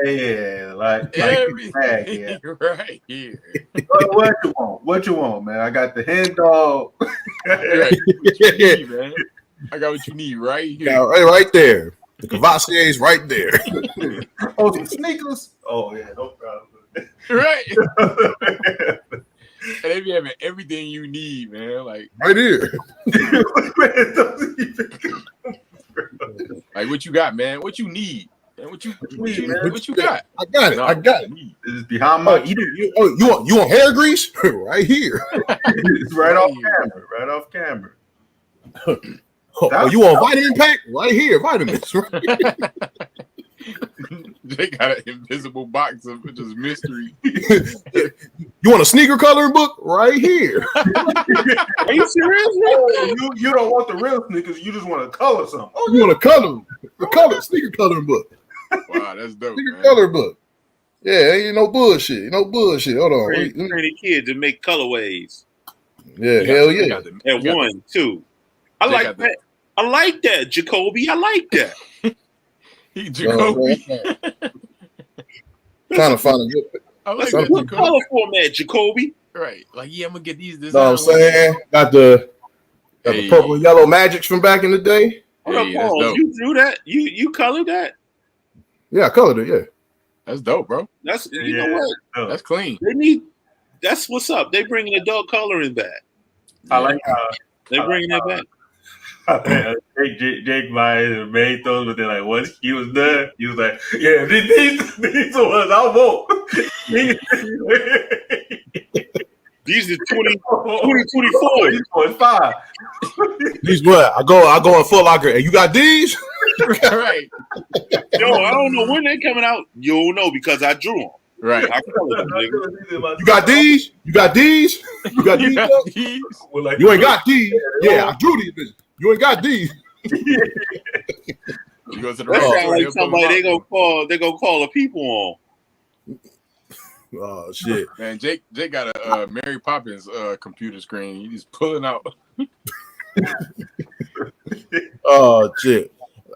Yeah, like Everything right here. What you want? What you want, man? I got the hen dog. Right. What you need, man. I got what you need right here. Yeah, right there. The Cavasier's right there. Oh, some sneakers. Oh yeah, no problem. Right. And they be having everything you need, man. Like right here. Like what you got, man? What you need? And what you got? I got it. No, I got it. This is behind my. You want hair grease? Right here. It's right off camera. Right off camera. You want vitamin pack? Right here, vitamins. Right here. They got an invisible box of just mystery. You want a sneaker coloring book? Right here. Are you serious? You don't want the real sneakers. You just want to color something. Oh, you want a sneaker coloring book? Wow, that's dope. Sneaker color book. Yeah, ain't no bullshit. No bullshit. Hold on. Train the kid to make colorways. Yeah, hell yeah. And 1, 2. I like that. I like that, Jacoby. I like that. Jacoby. Trying to find a good. I like that. What color format, Jacoby? Right. Like, yeah, I'm gonna get these. Know what I'm saying? Got the purple and yellow magics from back in the day. Hold up, Paul. You drew that? You colored that? Yeah, I colored it. Yeah. That's dope, bro. That's you know what? That's clean. That's what's up. They bringing adult coloring back. I like they bringing that back. Jake Myers made those, but they're like, once he was done, he was like, yeah, these are ones I want. These are 2024. These ones 5. These what? I go in Foot Locker, and you got these? Right. Yo, I don't know when they're coming out. You don't know because I drew them. Right. I colored them, nigga. You got these? You got these? You got these? Well, like, you ain't got these? Yeah, I drew these bitches. You ain't got these. You go to the that sound like somebody they gonna call the people on. Oh shit, man! Jake got a Mary Poppins computer screen. He's just pulling out. Oh shit!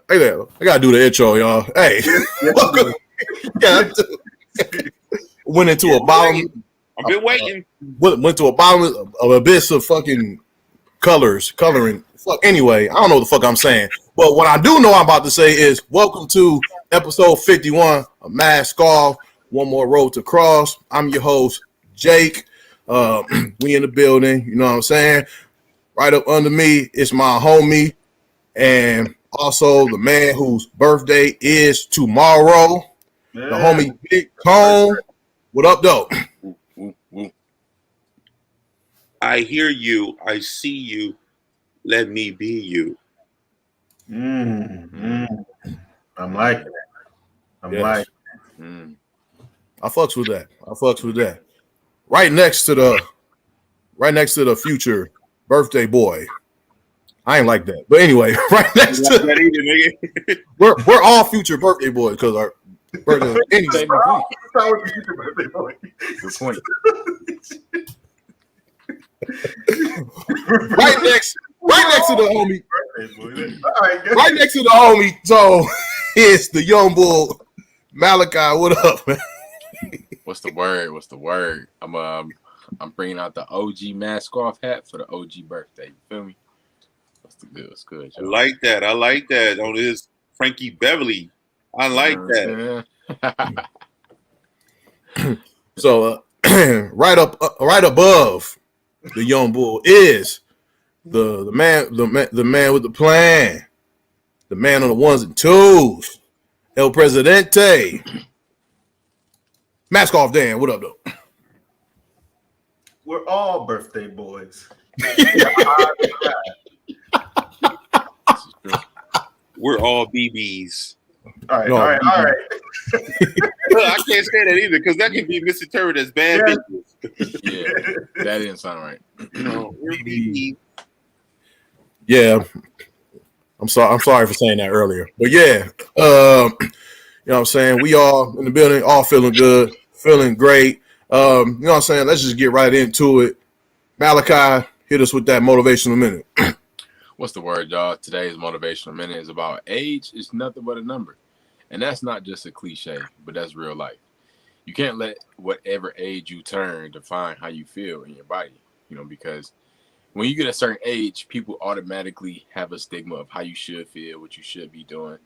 Hey there, I gotta do the intro, y'all. Hey, went into a bottom. I've been waiting. Went to a bottom of abyss of fucking coloring. Fuck. Anyway, I don't know what the fuck I'm saying. But what I do know I'm about to say is welcome to episode 51 of Mask Off. One more road to cross. I'm your host, Jake. We in the building. You know what I'm saying? Right up under me is my homie and also the man whose birthday is tomorrow. Yeah. The homie Big Cone. What up, though? I hear you. I see you. Let me be you. I'm liking it. I'm liking it. I fucks with that. Right next to the future birthday boy. I ain't like that. But anyway, right next to that either, nigga. we're all future birthday boys because our birthday anyway. Good point. Right next to the homie. Right next to the homie, so it's the young bull Malachi. What up, man? What's the word? I'm bringing out the OG Mask Off hat for the OG birthday. You feel me? What's good? Y'all? I like that. On this Frankie Beverly. I like that. So right above the young bull is the man with the plan, the man on the ones and twos, El Presidente. Mask Off, Dan. What up, though? We're all birthday boys. We're all BBs. All right. I can't say that either because that can be misinterpreted as bad bitches. Yeah, that didn't sound right. We're BBs. Yeah, I'm sorry for saying that earlier, but yeah, you know what I'm saying. We all in the building, all feeling good, feeling great. You know what I'm saying. Let's just get right into it. Malachi, hit us with that motivational minute. What's the word, y'all? Today's motivational minute is about age is nothing but a number. And that's not just a cliche, but that's real life. You can't let whatever age you turn define how you feel in your body, because when you get a certain age, people automatically have a stigma of how you should feel, what you should be doing.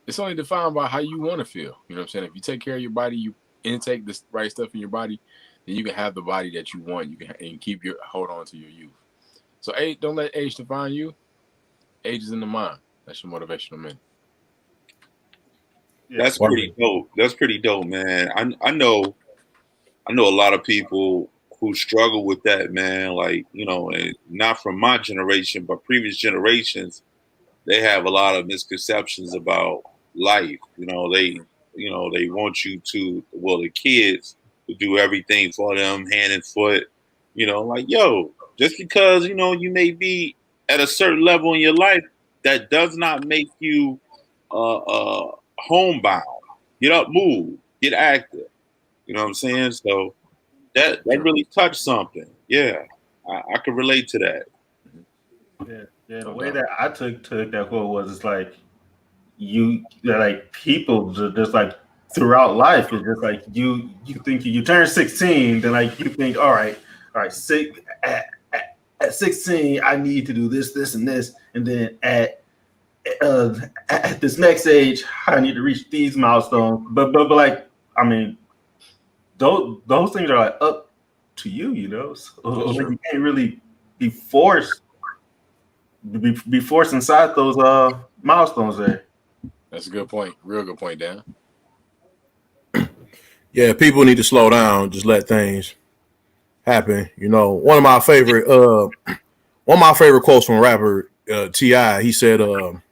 It's only defined by how you want to feel. You know what I'm saying? If you take care of your body, you intake the right stuff in your body, then you can have the body that you want. You can and keep hold on to your youth. So don't let age define you. Age is in the mind. That's your motivational minute. Yeah. That's pretty dope. That's pretty dope, man. I know a lot of people who struggle with that, man. Like, and not from my generation, but previous generations, they have a lot of misconceptions about life. They want you to, the kids to do everything for them, hand and foot. Like, yo, just because, you may be at a certain level in your life, that does not make you homebound. Get up, move, get active. You know what I'm saying? So that really touched something. Yeah, I can relate to that. Yeah. The way that I took that quote was, it's like like people just like throughout life. It's just like you think you turn 16, then like you think, all right, at 16 I need to do this, and this, and then at this next age I need to reach these milestones. But like, I mean, those things are like up to you, so like, you can't really be forced inside those milestones there. That's a good point. Real good point, Dan. Yeah, people need to slow down. Just let things happen. One of my favorite quotes from rapper T.I. He said on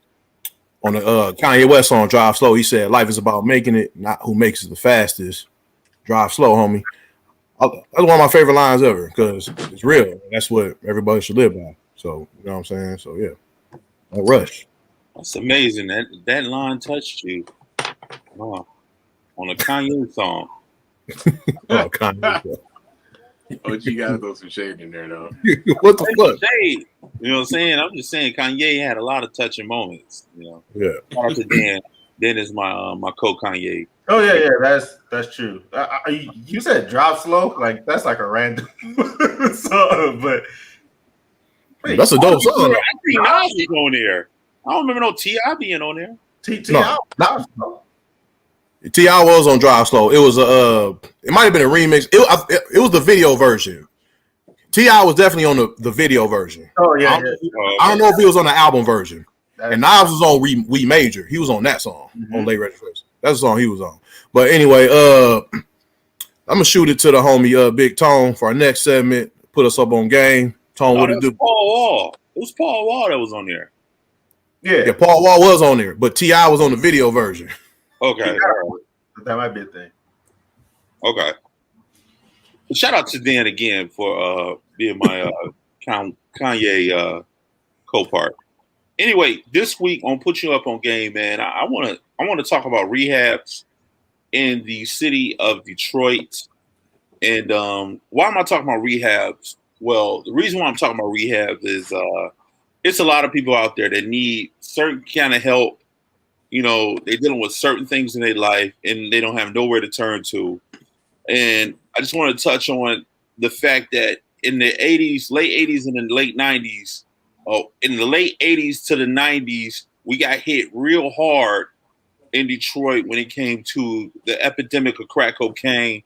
the Kanye West song "Drive Slow," he said, "Life is about making it, not who makes it the fastest. Drive slow, homie." That's one of my favorite lines ever because it's real. That's what everybody should live by. So you know what I'm saying. So yeah, don't rush. That's amazing. That line touched you. Oh, on a Kanye song. Oh, Kanye. OG gotta throw some shade in there, though. What the fuck? Shade. You know what I'm saying? I'm just saying Kanye had a lot of touching moments. Yeah. Shout out to Dan. Dan is my co-Kanye. Oh yeah, that's true. You said drop slow, like that's like a random song, but wait, That's a dope song. I think Nas was on there. I don't remember no T.I. being on there. T.I. was on Drive Slow. It was it might have been a remix. It was the video version. T.I. was definitely on the video version. Oh yeah, I don't know if he was on the album version. And Nas was on We Major. He was on that song on Late Registration. That's the song he was on. But anyway, I'm gonna shoot it to the homie Big Tone for our next segment. Put us up on game. Tone, what it do? Paul Wall. It was Paul Wall that was on there. Yeah, Paul Wall was on there, but T.I. was on the video version. Okay. That might be a thing. Okay. Shout out to Dan again for being my Kanye co-part. Anyway, this week on Put You Up on Game, man, I want to talk about rehabs in the city of Detroit. And why am I talking about rehabs? Well, the reason why I'm talking about rehabs is it's a lot of people out there that need certain kind of help. They're dealing with certain things in their life and they don't have nowhere to turn to. And I just want to touch on the fact that in the 80s, late 80s and the late 90s, in the late 80s to the 90s, we got hit real hard in Detroit when it came to the epidemic of crack cocaine.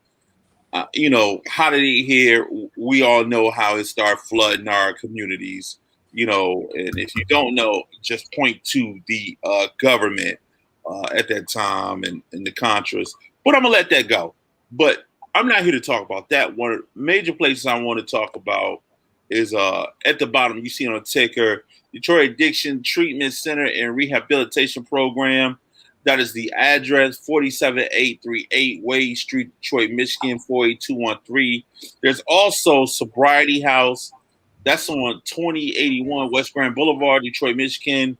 How did it here? We all know how it started flooding our communities. And if you don't know, just point to the government at that time and the Contras. But I'm going to let that go. But I'm not here to talk about that. One of the major places I want to talk about is at the bottom, you see on a ticker, Detroit Addiction Treatment Center and Rehabilitation Program. That is the address, 47838 Wade Street, Detroit, Michigan, 48213. There's also Sobriety House. That's on 2081 West Grand Boulevard, Detroit, Michigan,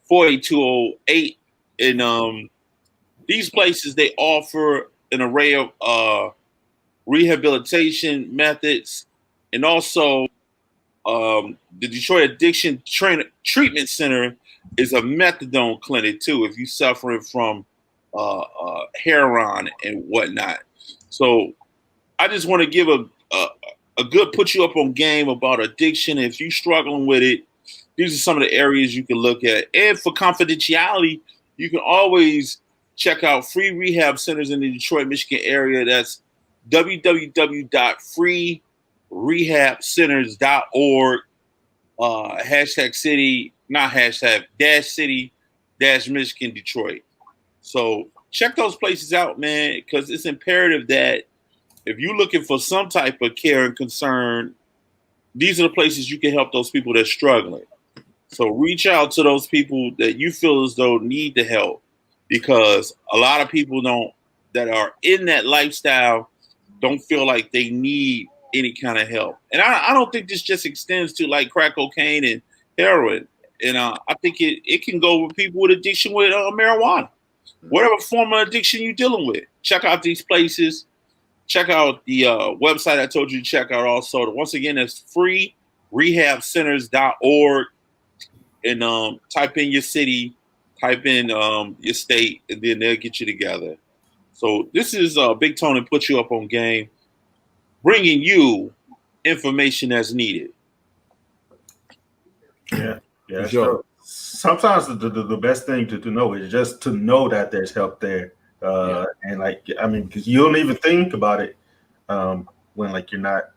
48208. And these places, they offer an array of rehabilitation methods. And also, the Detroit Addiction Treatment Center is a methadone clinic, too, if you're suffering from heroin and whatnot. So I just want to give a good put you up on game about addiction. If you're struggling with it, these are some of the areas you can look at. And for confidentiality, you can always check out free rehab centers in the Detroit, Michigan area. That's www.freerehabcenters.org. Hashtag city, not hashtag, dash city, dash Michigan, Detroit. So check those places out, man, because it's imperative that if you're looking for some type of care and concern, these are the places you can help those people that's struggling. So reach out to those people that you feel as though need the help, because a lot of people that are in that lifestyle don't feel like they need any kind of help. And I don't think this just extends to like crack cocaine and heroin. And I think it can go with people with addiction with marijuana, whatever form of addiction you're dealing with. Check out these places. Check out the website I told you to check out also. Once again, it's freerehabcenters.org. And type in your city, type in your state, and then they'll get you together. So this is Big Tony Put You Up on Game, bringing you information as needed. Yeah, sure. Sometimes the best thing to know is just to know that there's help there. And like, I mean, because you don't even think about it when like you're not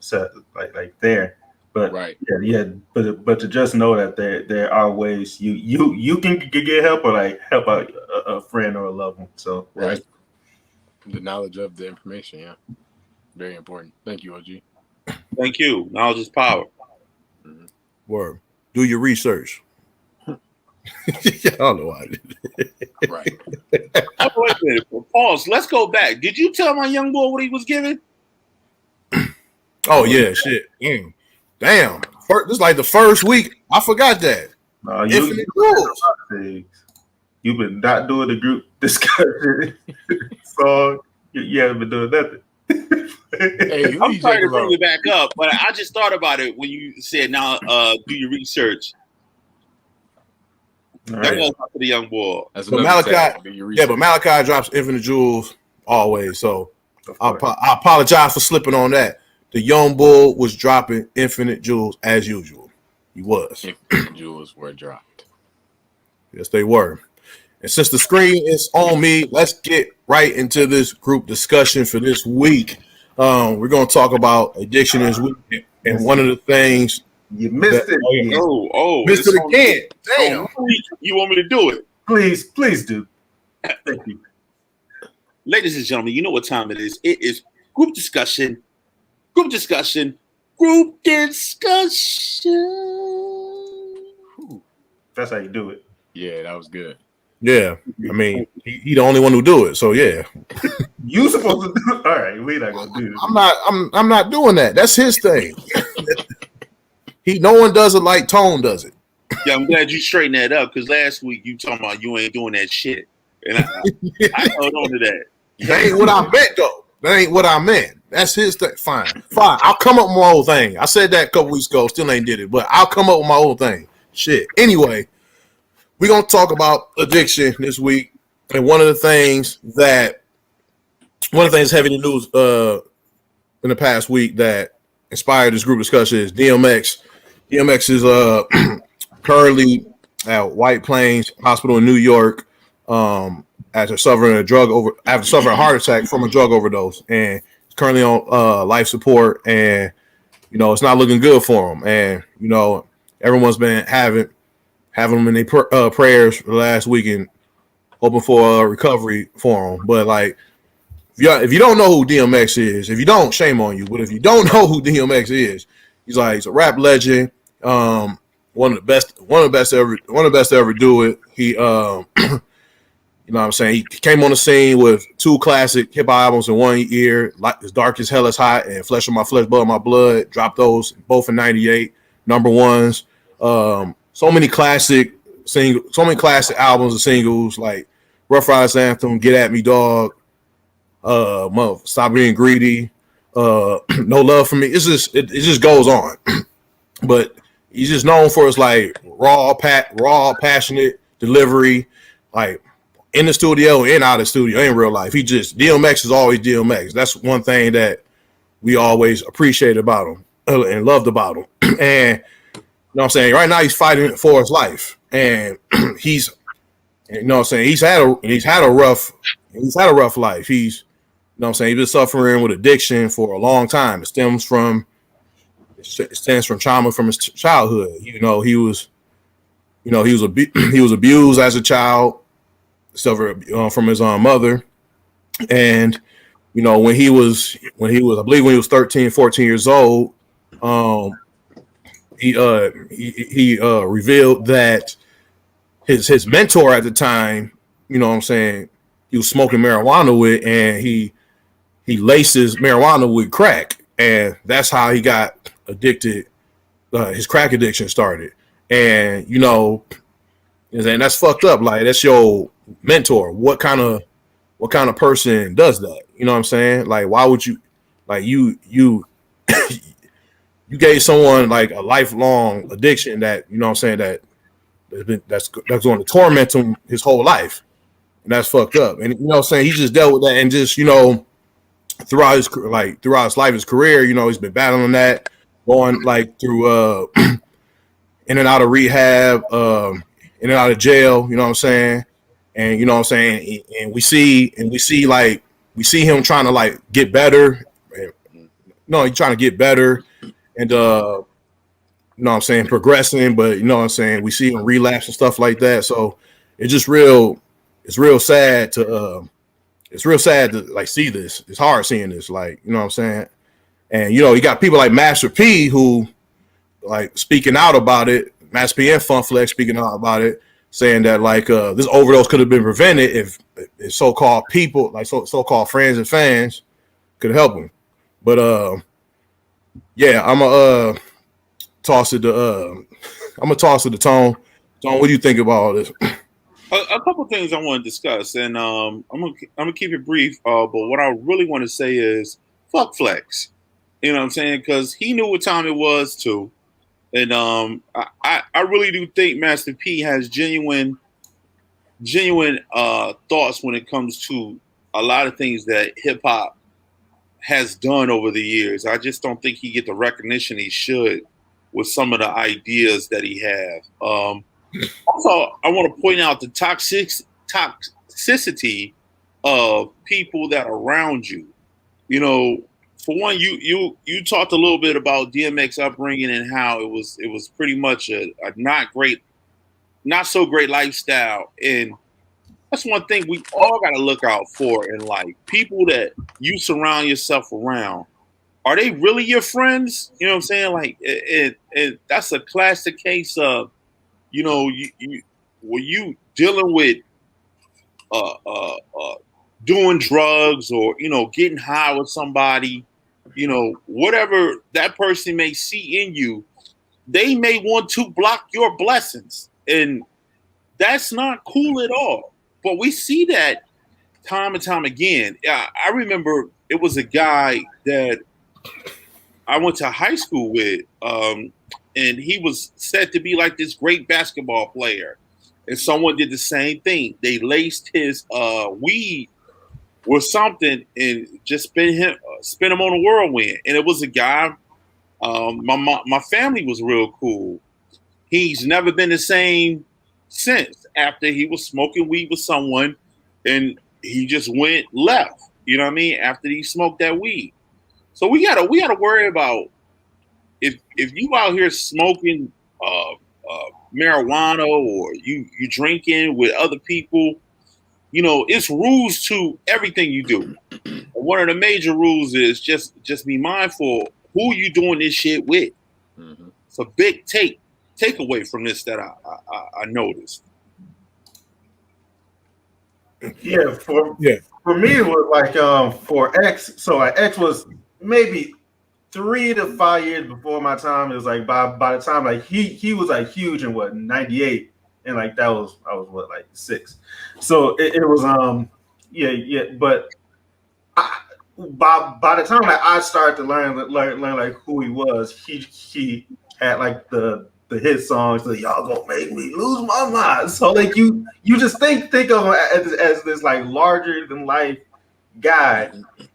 set like there. But right. But to just know that there are ways you can get help or like help out a friend or a loved one. So right, the knowledge of the information, very important. Thank you, OG. Thank you. Knowledge is power. Mm-hmm. Word. Do your research. I don't know why I did it. Right. Wait a minute. Pause. Let's go back. Did you tell my young boy what he was giving? Oh yeah, shit. Damn. This is like the first week. I forgot that. You've been not doing the group discussion. So you haven't been doing nothing. Hey, I'm trying to bring it back up, but I just thought about it when you said, now do your research. Right. That goes out to the young boy. But Malachi drops Infinite Jewels always. So I apologize for slipping on that. The young bull was dropping Infinite Jewels as usual. He was. Infinite Jewels were dropped. Yes, they were. And since the screen is on me, let's get right into this group discussion for this week. We're going to talk about addiction this week. And one of the things... You missed it. Missed it again. Damn. You want me to do it? Please do. Thank you. Ladies and gentlemen, you know what time it is. It is group discussion. Group discussion. Group discussion. That's how you do it. Yeah, that was good. Yeah. I mean, he the only one who do it. So yeah. You supposed to do it. All right, we're not gonna do this. I'm not doing that. That's his thing. No one does it like Tone does it. Yeah, I'm glad you straightened that up, because last week you talking about you ain't doing that shit. And I held on to that. That ain't what I meant, though. That ain't what I meant. That's his thing. Fine. I'll come up with my own thing. I said that a couple weeks ago. Still ain't did it, but I'll come up with my own thing. Shit. Anyway, we're going to talk about addiction this week. And one of the things heavy in the news in the past week that inspired this group discussion is DMX. DMX is currently at White Plains Hospital in New York after suffering a heart attack from a drug overdose, and he's currently on life support, and it's not looking good for him. And everyone's been having him in their prayers for the last weekend, hoping for a recovery for him. But like, if you don't know who DMX is, if you don't, shame on you. But if you don't know who DMX is, he's a rap legend. One of the best to ever do it. He, what I'm saying? He came on the scene with 2 classic hip hop albums in 1 year, like As Dark as Hell is Hot and Flesh of My Flesh, Blood of My Blood. Dropped those both in '98, number ones. So many classic albums and singles like Rough Riders Anthem, Get At Me Dog, Stop Being Greedy, No Love For Me. It just goes on. But he's just known for his like raw, passionate delivery, like in the studio and out of the studio in real life. He just DMX is always DMX. That's one thing that we always appreciated about him and loved about him. And you know what I'm saying? Right now he's fighting for his life. And he's you know what I'm saying, he's had a rough life. He's you know what I'm saying, he's been suffering with addiction for a long time. It stems from trauma from his childhood. He was abused as a child, suffered from his mother. And when he was I believe when he was 13, 14 years old, he revealed that his mentor at the time, you know what I'm saying, he was smoking marijuana with, and he laces marijuana with crack, and that's how he got addicted. His crack addiction started, and and that's fucked up. Like, that's your mentor. What kind of person does that? You know what I'm saying? Like, why would you, like, you you gave someone like a lifelong addiction that, you know what I'm saying, that's going to torment him his whole life, and that's fucked up. And you know what I'm saying, he just dealt with that, and just throughout his life, his career, he's been battling that, going like through in and out of rehab, in and out of jail, you know what I'm saying? And you know what I'm saying? And we see him trying to like get better. No, he's trying to get better, and you know what I'm saying, progressing, but you know what I'm saying, we see him relapse and stuff like that. So it's real sad to like see this. It's hard seeing this, like, you know what I'm saying? And you got people like Master P who like speaking out about it, Master P and Fun Flex speaking out about it, saying that like this overdose could have been prevented if so-called people, like so-called friends and fans, could help him. But yeah, I'm gonna toss it to Tone. Tone, what do you think about all this? A couple of things I want to discuss, and I'm gonna keep it brief. But what I really want to say is fuck Flex. You know what I'm saying? Because he knew what time it was too, and I really do think Master P has genuine thoughts when it comes to a lot of things that hip hop has done over the years. I just don't think he get the recognition he should with some of the ideas that he has. Also, I want to point out the toxicity of people that are around you. For one, you talked a little bit about DMX upbringing and how it was pretty much a not so great lifestyle, and that's one thing we all got to look out for in life. People that you surround yourself around, are they really your friends? You know what I'm saying? Like, that's a classic case of, were you dealing with doing drugs or getting high with somebody, whatever that person may see in you, they may want to block your blessings, and that's not cool at all. But we see that time and time again. I remember it was a guy that I went to high school with, and he was said to be like this great basketball player. And someone did the same thing. They laced his weed with something and just spin him on a whirlwind. And it was a guy. My family was real cool. He's never been the same since, after he was smoking weed with someone and he just went left. You know what I mean? After he smoked that weed. So we gotta worry about if you out here smoking marijuana or you drinking with other people, it's rules to everything you do. And one of the major rules is just be mindful who you doing this shit with. Mm-hmm. It's a big takeaway from this that I noticed. Yeah, for me it was like for X. So like X was maybe 3 to 5 years before my time. It was like by the time like he was like huge in what, 98, and like I was what, like 6. So it was but by the time like I started to learn like who he was, he had like the the hit songs, so y'all gonna make me lose my mind. So like you just think of him as this like larger than life guy,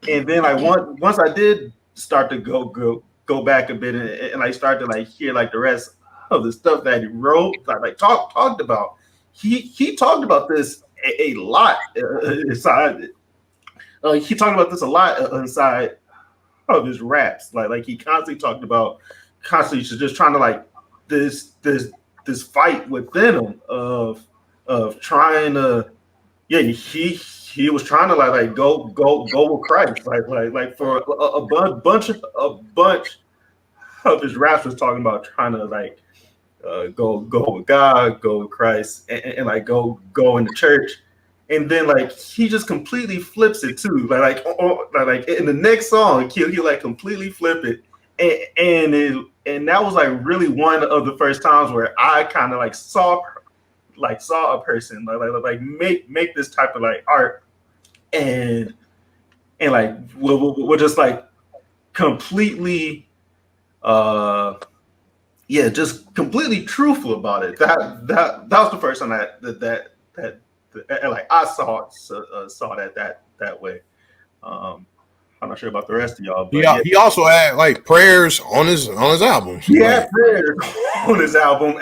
and then like once I did start to go back a bit and I start to like hear like the rest of the stuff that he wrote, like talked about. He talked about this a lot inside. He talked about this a lot inside of his raps. Like he constantly just trying to like this fight within him of trying to he was trying to like go with Christ like for a bunch of his raps was talking about trying to like go with God, go with Christ, and like go in the church. And then like he just completely flips it too. Like in the next song, he like completely flip it. And that was like really one of the first times where I kind of like saw a person like make this type of like art and like we're just like completely just completely truthful about it. That was the first time that like I saw that way. I'm not sure about the rest of y'all, but he also had like prayers on his album. He had prayers on his album.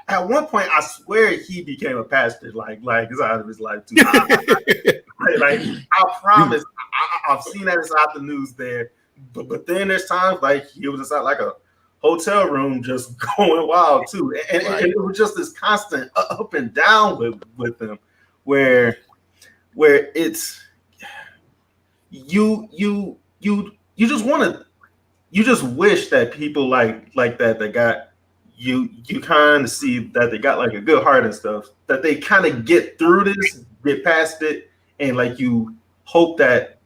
At one point, I swear he became a pastor. Like it's out of his life too. Like I promise, I've seen that inside the news there. But then there's times like he was inside like a hotel room just going wild too, and it was just this constant up and down with him, where it's you just want to, you just wish that people like that got you kind of see that they got like a good heart and stuff, that they kind of get through this, get past it, and like you hope that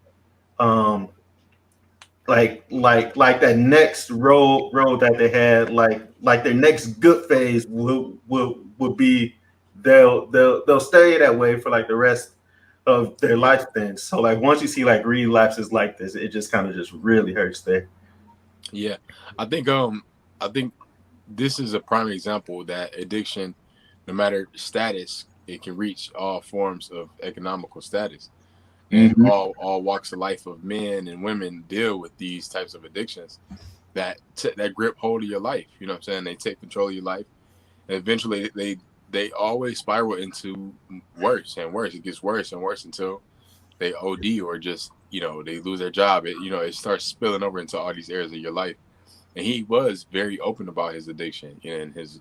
like that next road that they had, like their next good phase will be they'll stay that way for like the rest of their life then. So like once you see like relapses like this, it just kind of just really hurts there. Yeah, I think this is a prime example that addiction, no matter status, it can reach all forms of economical status. And all walks of life of men and women deal with these types of addictions that grip hold of your life. You know what I'm saying? They take control of your life, and eventually they always spiral into worse and worse. It gets worse and worse until they OD or just they lose their job. It starts spilling over into all these areas of your life. And he was very open about his addiction and his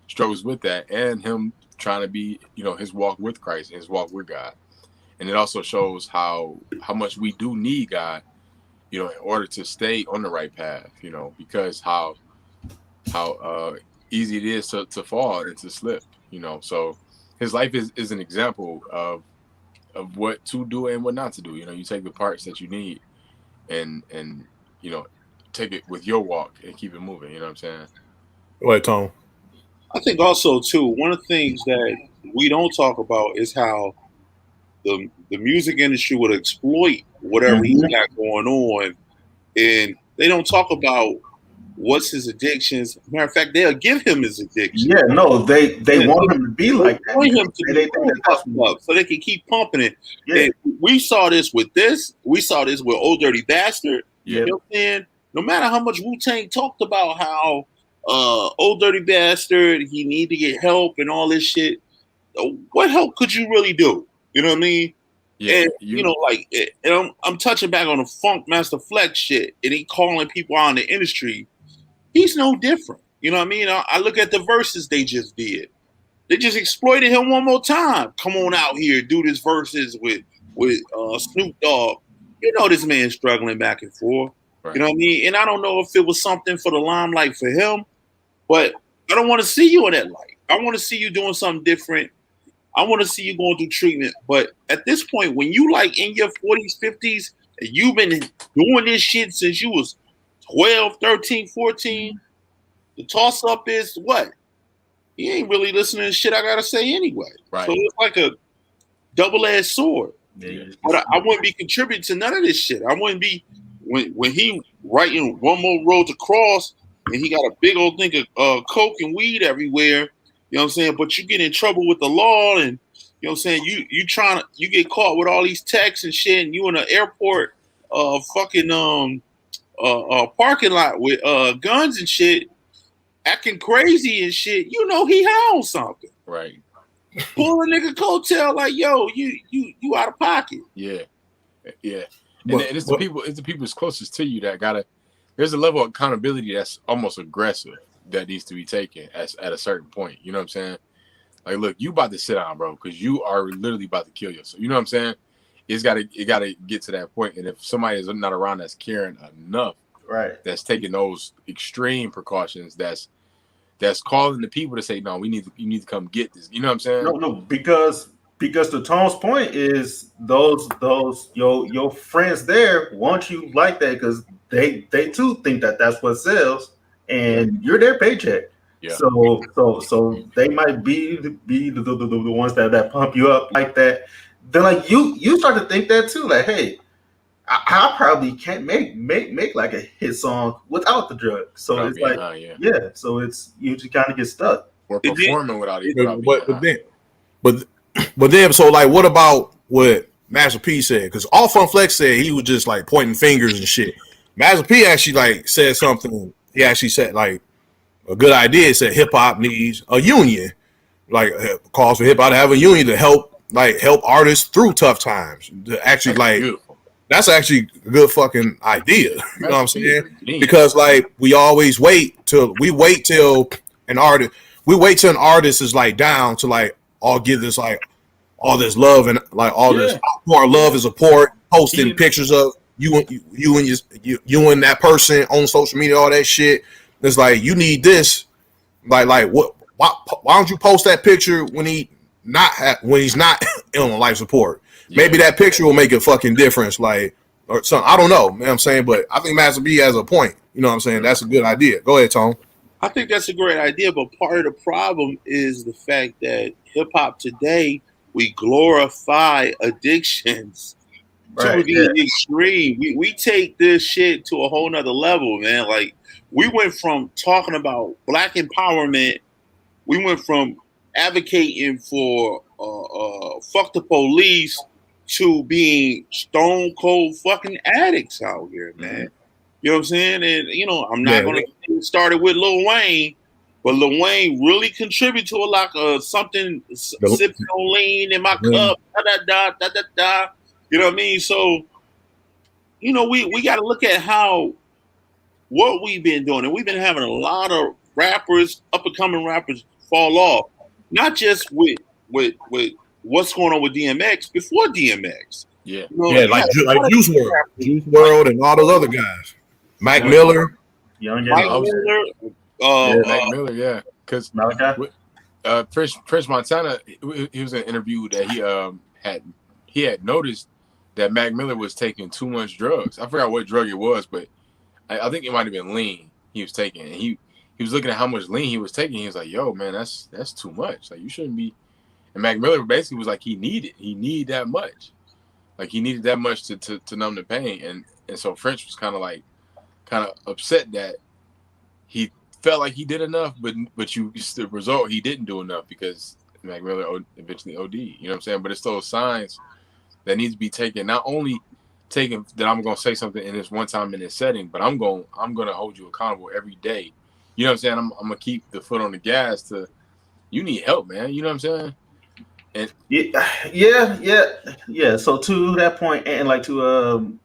struggles with that, and him trying to be his walk with Christ and his walk with God. And it also shows how much we do need God, in order to stay on the right path, because how easy it is to fall and to slip, So his life is an example of what to do and what not to do. You take the parts that you need and take it with your walk and keep it moving. You know what I'm saying? Wait, Tom. I think also too, one of the things that we don't talk about is how the music industry would exploit whatever he's got going on, and they don't talk about what's his addictions. Matter of fact, they'll give him his addiction. Yeah, no, they want him to be like that. Want him to be up so they can keep pumping it. Yeah. And we saw this with this. We saw this with Old Dirty Bastard. Yeah. You know what I'm saying? No matter how much Wu-Tang talked about how Old Dirty Bastard, he need to get help and all this shit, what help could you really do? You know what I mean? Yeah, and and I'm touching back on the Funk Master Flex shit, and he calling people out in the industry. He's no different. You know what I mean? I look at the verses they just did. They just exploited him one more time. Come on out here, do this verses with Snoop Dogg. This man's struggling back and forth. Right. You know what I mean? And I don't know if it was something for the limelight for him, but I don't want to see you in that light. I want to see you doing something different. I want to see you going through treatment. But at this point, when you like in your 40s, 50s, and you've been doing this shit since you was 12, 13, 14, the toss up is what? You ain't really listening to shit I got to say anyway. Right. So it's like a double-edged sword. Yeah. But I wouldn't be contributing to none of this shit. I wouldn't be, when he writing One More Road to Cross, and he got a big old thing of coke and weed everywhere. You know what I'm saying? But you get in trouble with the law, and you know what I'm saying. You get caught with all these texts and shit, and you in an airport, parking lot with guns and shit, acting crazy and shit. You know he high on something. Right. Pull a nigga coattail like, yo, you out of pocket. Yeah. Yeah. And it's the people closest to you that gotta. There's a level of accountability that's almost aggressive that needs to be taken at a certain point. You know what I'm saying? Like, look, you about to sit down, bro, because you are literally about to kill yourself. You know what I'm saying? It gotta get to that point. And if somebody is not around that's caring enough, right, that's taking those extreme precautions, that's calling the people to say, no, you need to come get this. You know what I'm saying? No, because the Tone's point is those your friends there want you like that because they too think that that's what sells, and you're their paycheck. Yeah. So they might be the ones that pump you up like that. Then like you start to think that too, like, hey, I probably can't make like a hit song without the drug. So it's like, yeah. So it's you just kind of get stuck. Or performing without it. But then, so like, what about what Master P said? Because All Fun Flex said he was just like pointing fingers and shit. Master P actually like said something. He actually said like a good idea. He said hip hop needs a union, like calls for hip hop to have a union to help artists through tough times. To actually that's actually a good fucking idea. You know what I'm saying? Because like we wait till an artist is like down to like all give this like all this love and like all this more love and support, posting pictures of you and that person on social media, all that shit. It's like you need this, like what? Why don't you post that picture when he's not on life support? Yeah. Maybe that picture will make a fucking difference, like or something. I don't know, man. I'm saying, but I think Master B has a point. You know what I'm saying? That's a good idea. Go ahead, Tone. I think that's a great idea, but part of the problem is the fact that hip hop today, we glorify addictions to the extreme. We take this shit to a whole nother level, man. Like we went from talking about black empowerment, we went from advocating for fuck the police to being stone cold fucking addicts out here, man. Mm-hmm. You know what I'm saying? And, you know, I'm not going to get started with Lil Wayne, but Lil Wayne really contributed to a lot of something, sipping on lean in my cup, da-da-da. You know what I mean? So, you know, we got to look at what we've been doing. And we've been having a lot of rappers, up-and-coming rappers fall off. Not just with what's going on with DMX, before DMX. Yeah. You know, like Juice WRLD and all those other guys. Mac Miller. Mac Miller, yeah. Because Malachi? French Montana, he was in an interview that he had noticed that Mac Miller was taking too much drugs. I forgot what drug it was, but I think it might have been lean he was taking. And he was looking at how much lean he was taking. He was like, yo, man, that's too much. Like, you shouldn't be. And Mac Miller basically was like, he needed that much. Like, he needed that much to numb the pain. And so French was kind of upset that he felt like he did enough, but the result, he didn't do enough because Mac Miller eventually OD. You know what I'm saying? But it's those signs that need to be taken. Not only taken that I'm going to say something in this one time in this setting, but I'm going to hold you accountable every day. You know what I'm saying? I'm going to keep the foot on the gas to, you need help, man. You know what I'm saying? And yeah. So to that point, and like to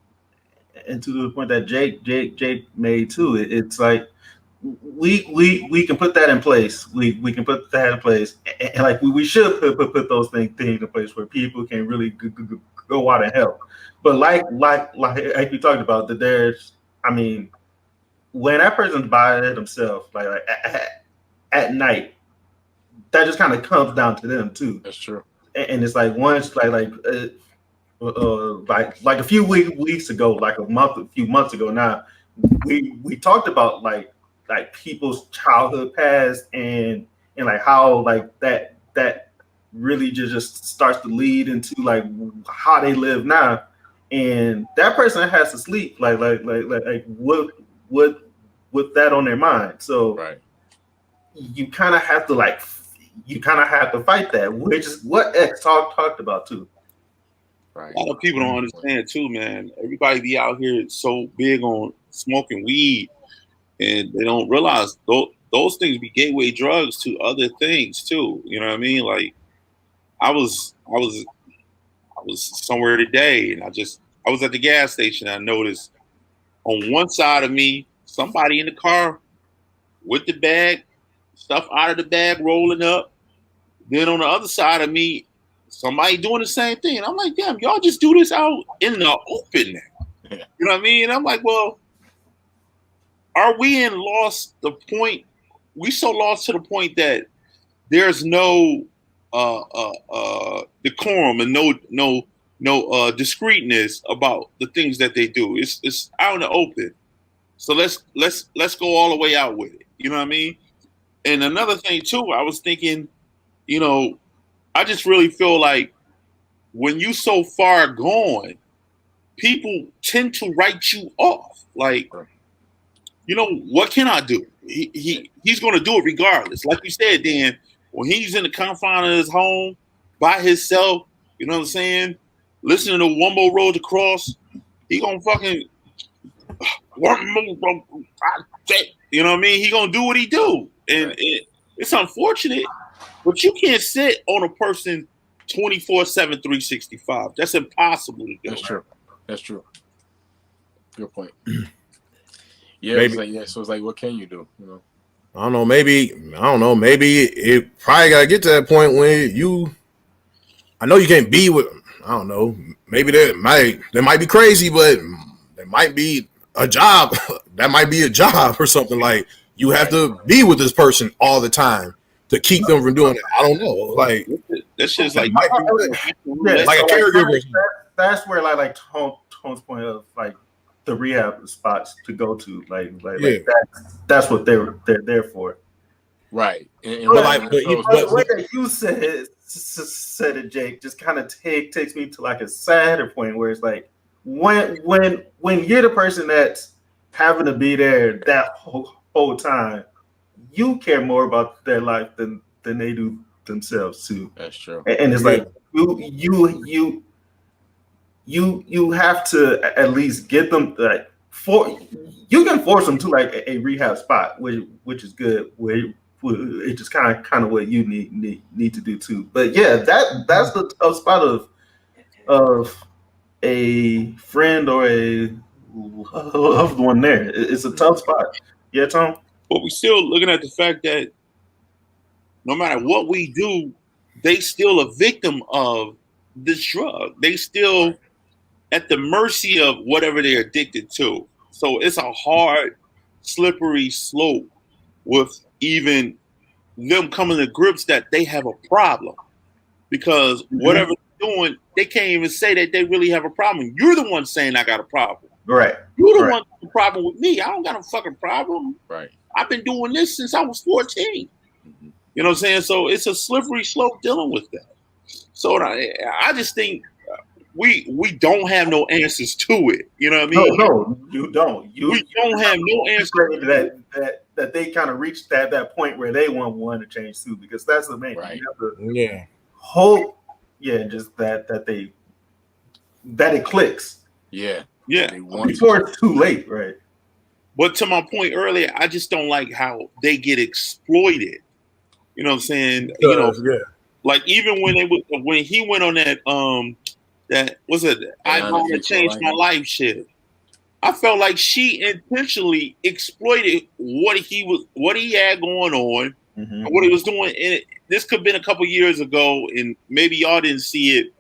the point that Jake made too, it's like we can put that in place. We can put that in place, and like we should put those things in place where people can really go out and help. But like we talked about, that there's, I mean, when that person's by themselves, like at night, that just kind of comes down to them too. That's true. And it's like once like a few weeks ago, like a few months ago now, we talked about like people's childhood past and like how like that really just starts to lead into like how they live now, and that person has to sleep like what with that on their mind. So Right. you kind of have to fight that, which is what X talked about too. Right. A lot of people don't understand too, man. Everybody be out here so big on smoking weed, and they don't realize those things be gateway drugs to other things too. You know what I mean? Like I was somewhere today, and I was at the gas station. And I noticed on one side of me, somebody in the car with the bag, stuff out of the bag rolling up. Then on the other side of me, somebody doing the same thing. And I'm like, damn, y'all just do this out in the open now. Yeah. You know what I mean? And I'm like, well, are we lost the point? We so lost to the point that there's no decorum and no discreetness about the things that they do. It's out in the open. So let's go all the way out with it. You know what I mean? And another thing too, I was thinking, you know, I just really feel like when you so far gone, people tend to write you off. Like, you know, what can I do? He's going to do it regardless. Like you said, Dan, when he's in the confine of his home by himself, you know what I'm saying? Listening to One More Road to Cross, he gonna fucking one more, you know what I mean? He gonna do what he do, and it's unfortunate. But you can't sit on a person 24/7, 365. That's impossible to do. That's true. That's true. Good point. Yeah, so it's like, what can you do? You know, I don't know. Maybe it probably gotta get to that point when I know you can't be with. I don't know. Maybe they might be crazy, but there might be a job. That might be a job or something. Like you have to be with this person all the time to keep them from doing it. I don't know. Like that's just like like a caregiver. That's where like Tone's point of like the rehab spots to go to. Like that's what they're there for. Right. The way that you said it, Jake, just kind of takes me to like a sadder point where it's like when you're the person that's having to be there that whole time, you care more about their life than they do themselves too. That's true. And it's like you have to at least get them like you can force them to like a rehab spot, which is good. It's just kind of what you need to do too. But yeah, that's the tough spot of a friend or a loved one. There, it's a tough spot. Yeah, Tom. But we're still looking at the fact that no matter what we do, they still a victim of this drug. They still at the mercy of whatever they're addicted to. So it's a hard, slippery slope with even them coming to grips that they have a problem. Because whatever they're doing, they can't even say that they really have a problem. You're the one saying I got a problem. Right. You're the one with a problem with me. I don't got a fucking problem. Right. I've been doing this since I was 14. Mm-hmm. You know what I'm saying? So it's a slippery slope dealing with that. So I just think we don't have no answers to it. You know what I mean? No, you don't. We don't have no answers that they kind of reached that point where they want to change too, because that's the main thing. You have to hope, just that it clicks. Yeah. Before it's too late, right? But to my point earlier, I just don't like how they get exploited. You know what I'm saying? Like even when he went on that was it? I want to change my life shit. I felt like she intentionally exploited what he had going on, and what he was doing. And this could have been a couple years ago, and maybe y'all didn't see it,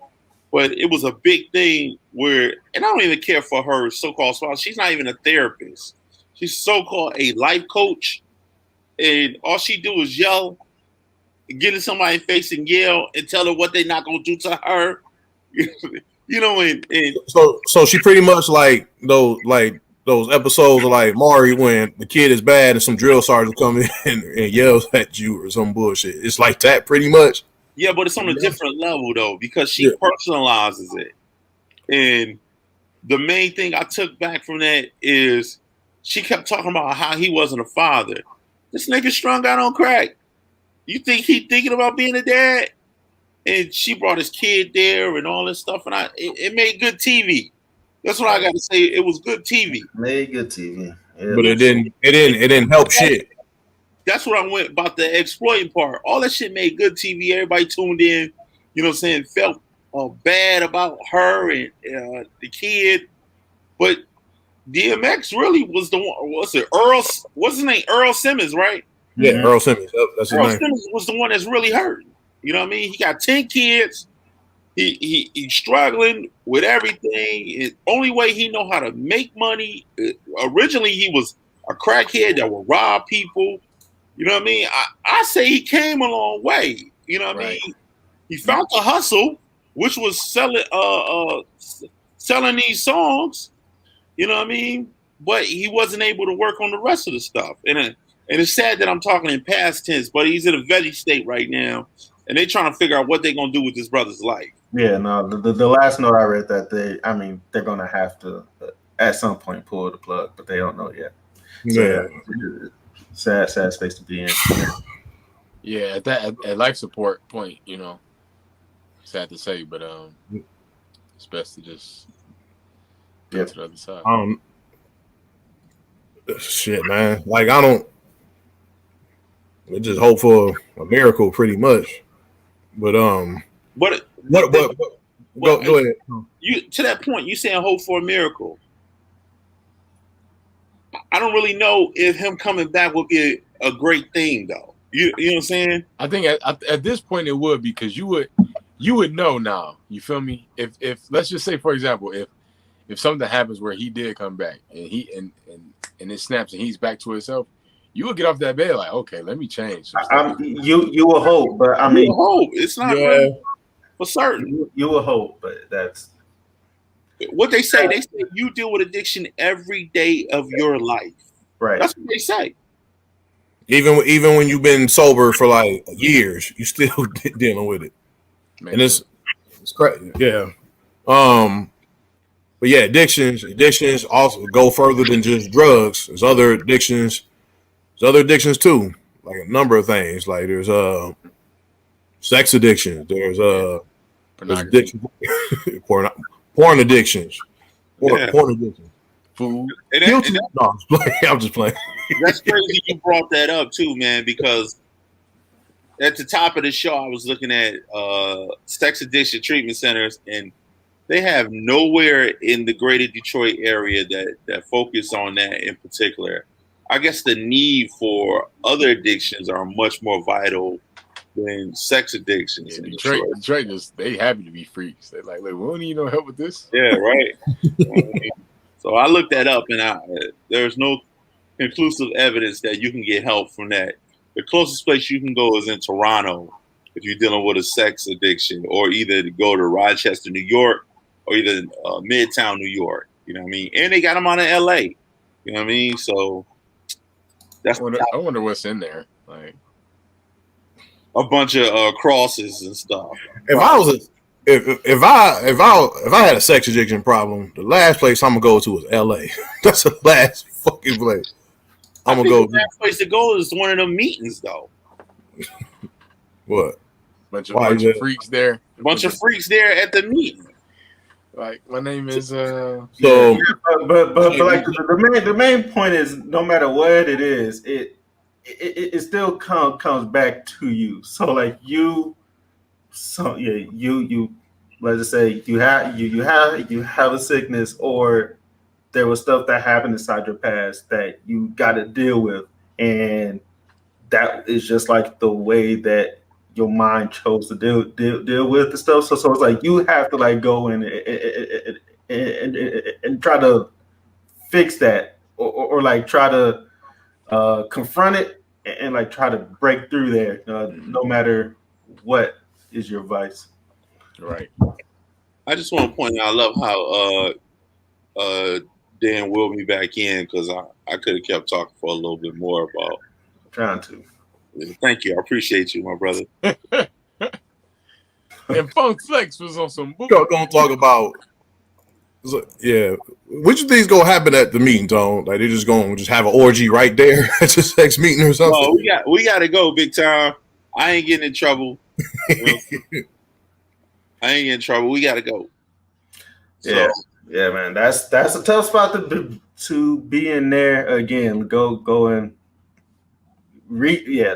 but it was a big thing where, and I don't even care for her so-called spouse. She's not even a therapist. She's so-called a life coach, and all she do is yell, get in somebody's face and yell and tell her what they're not gonna do to her. You know, and so she pretty much like those episodes of like Maury when the kid is bad and some drill sergeant come in and yells at you or some bullshit. It's like that pretty much. Yeah, but it's on a different level though, because she personalizes it. And the main thing I took back from that is she kept talking about how he wasn't a father. This nigga strung out on crack. You think he thinking about being a dad? And she brought his kid there and all this stuff, and it made good TV. That's what I got to say. It was good TV. Made good TV, yeah. But it didn't help shit. That's what I went about the exploiting part. All that shit made good TV. Everybody tuned in. You know what I'm saying? Felt bad about her and the kid, but DMX really was the one. What's it? What's his name? Earl Simmons, right? Yeah, Earl Simmons. That's his name. Earl Simmons was the one that's really hurt. You know what I mean? He got 10 kids. He's struggling with everything. The only way he know how to make money. Originally, he was a crackhead that would rob people. You know what I mean? I say he came a long way. You know what I mean? He found the hustle, which was selling these songs. You know what I mean? But he wasn't able to work on the rest of the stuff. And it's sad that I'm talking in past tense, but he's in a veggie state right now. And they're trying to figure out what they're going to do with this brother's life. Yeah, no, the last note I read that they're going to have to, at some point, pull the plug, but they don't know yet. So, sad space to be in. Yeah, at life support point, you know, sad to say, but it's best to just get to the other side. Shit, man. Like, we just hope for a miracle, pretty much. But go ahead. You to that point, you saying hope for a miracle. I don't really know if him coming back will be a great thing, though. You know what I'm saying? I think at this point it would, because you would know now. You feel me? If let's just say, for example, if something happens where he did come back and it snaps and he's back to himself, you would get off that bed like, okay, let me change. You will hope, but I mean, hope it's not really for certain. You will hope, but that's what they say. They say you deal with addiction every day of your life. Right. That's what they say. Even when you've been sober for like years, you still dealing with it, and it's crazy. Yeah. But yeah, addictions also go further than just drugs. There's other addictions too, like a number of things. Like there's sex addiction. There's addiction, porn addictions, porn addiction, food. I'm just playing. That's crazy you brought that up too, man, because at the top of the show I was looking at sex addiction treatment centers, and they have nowhere in the greater Detroit area that focus on that in particular. I guess the need for other addictions are much more vital than sex addictions. Yeah, Detroit they happy to be freaks. They're like, look, we don't need no help with this. Yeah, right. So I looked that up, and there's no conclusive evidence that you can get help from that. The closest place you can go is in Toronto if you're dealing with a sex addiction, or either to go to Rochester, New York, or either Midtown, New York. You know what I mean? And they got them out in LA. You know what I mean? So I wonder what's in there. Like a bunch of crosses and stuff. If I had a sex addiction problem, the last place I'm gonna go to is LA. That's the last fucking place I'm gonna go. The last place to go is one of them meetings, though. What? Bunch of freaks there. A bunch of freaks there at the meeting. Like, my name is but like the main point is, no matter what it is, it still comes back to you. So like you let's just say you have a sickness, or there was stuff that happened inside your past that you got to deal with, and that is just like the way that your mind chose to deal with the stuff. So it's like you have to like go in and try to fix that, or like try to confront it and like try to break through there, no matter what is your vice. Right. I just want to point out, I love how Dan willed me back in, because I could have kept talking for a little bit more about. Trying to. Thank you. I appreciate you, my brother. And Funk Flex was on some book. Gonna talk about So, yeah. Which of these gonna happen at the meeting, Tone? Like they just gonna have an orgy right there at the sex meeting or something? Well, we got to go, big time. I ain't getting in trouble. I ain't getting in trouble. We got to go. Yeah, yeah, man. That's a tough spot to be in there again. Go and read. Yeah,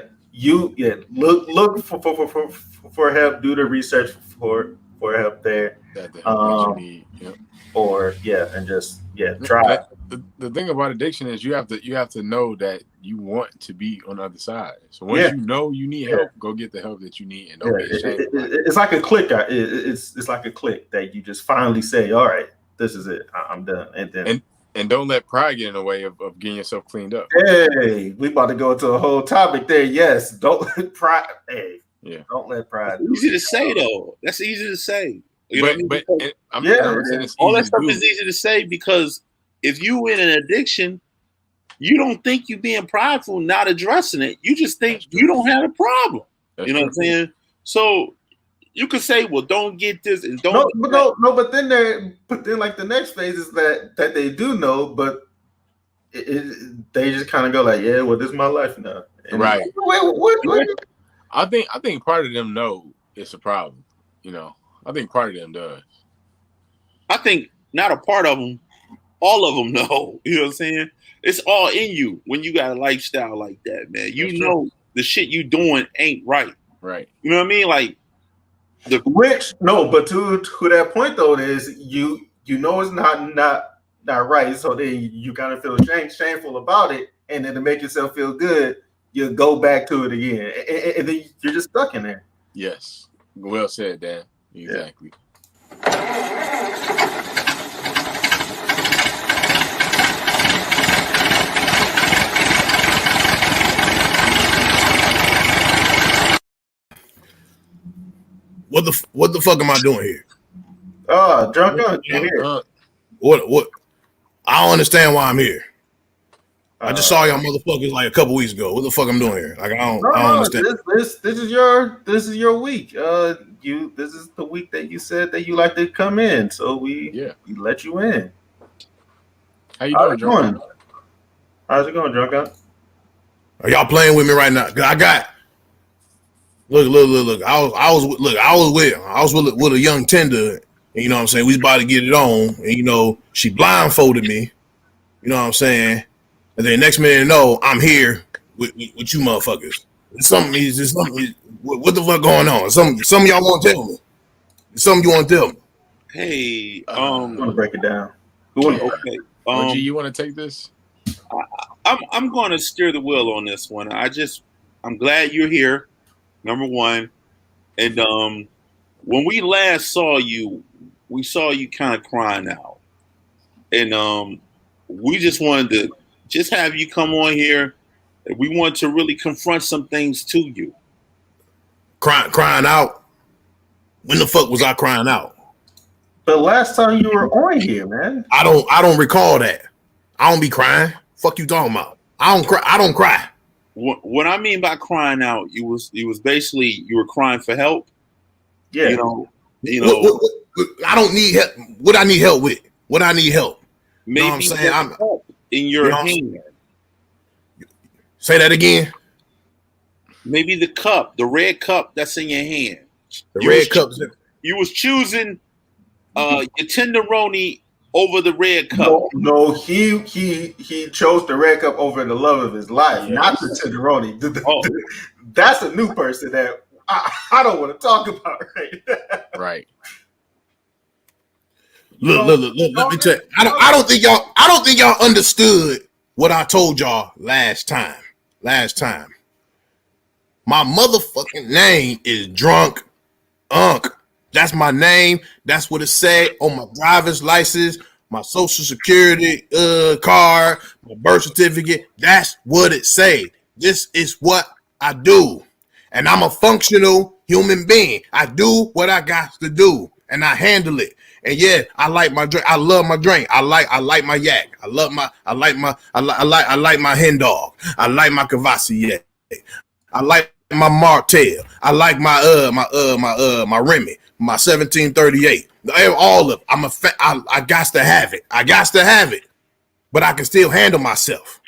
look for help. Do the research for help there. That the help that you need. Yep. Or and just try. The thing about addiction is you have to know that you want to be on the other side. So once you know you need help, go get the help that you need, and don't be ashamed. It's like a click. It's like a click that you just finally say, "All right, this is it. I'm done." And then and don't let pride get in the way of getting yourself cleaned up. Hey, we about to go into a whole topic there. Yes, don't let pride. Hey, don't let pride. That's easy to say though. That's easy to say. All that stuff is easy to say because if you in an addiction, you don't think you being prideful, not addressing it. You just think you don't have a problem. You know what I'm saying? So you could say, "Well, don't get this and don't." But then like the next phase is that they do know, but they just kind of go like, "Yeah, well, this is my life now." And right. What? I think part of them know it's a problem. You know. I think part of them does. I think not a part of them, all of them know. You know what I'm saying? It's all in you when you got a lifestyle like that, man. You know the shit you doing ain't right. Right. You know what I mean? Like but to that point though, is you know it's not right. So then you kind of feel shameful about it, and then to make yourself feel good, you go back to it again, and then you're just stuck in there. Yes. Well said, Dan. Exactly. What the fuck am I doing here? Drunk on here. What? I don't understand why I'm here. I just saw y'all motherfuckers like a couple weeks ago. What the fuck I'm doing here? Like I don't understand. This is your week. This is the week that you said that you like to come in, so we let you in. How you doing, Drunk? How's it going, Drunk? Are y'all playing with me right now? I got look. I was with a young tender, and you know what I'm saying. We was about to get it on, and you know she blindfolded me. You know what I'm saying. And then next minute, know I'm here with you motherfuckers. What the fuck going on? Some of y'all want to tell me. Something you want to tell me? Hey, I want to break it down. Okay. OG, you want to take this? I'm going to steer the wheel on this one. I'm glad you're here. Number one, and when we last saw you, we saw you kind of crying out, and we just wanted to just have you come on here. We want to really confront some things to you. Crying out? When the fuck was I crying out? The last time you were on here, man. I don't recall that. I don't be crying. Fuck you talking about? I don't cry. What I mean by crying out, you was basically you were crying for help. Yeah. You know. I don't need help. What I need help with? What I need help? Maybe you know what I'm saying? I'm in your hand. Say that again. Maybe the cup, the red cup that's in your hand. The red cup. You was choosing your tenderoni over the red cup. No, he chose the red cup over the love of his life, not the tenderoni. That's a new person that I don't want to talk about right now. Right. Look, let me tell you. I don't think y'all understood what I told y'all last time. My motherfucking name is Drunk Unc. That's my name. That's what it said on my driver's license, my social security card, my birth certificate. That's what it said. This is what I do. And I'm a functional human being. I do what I got to do, and I handle it. And yeah, I like my drink. I love my drink. I like my yak. I like my hen dog. I like my Kvassier yak. I like my Martell. I like my Remy. my 1738. All of it. I got to have it. I got to have it. But I can still handle myself.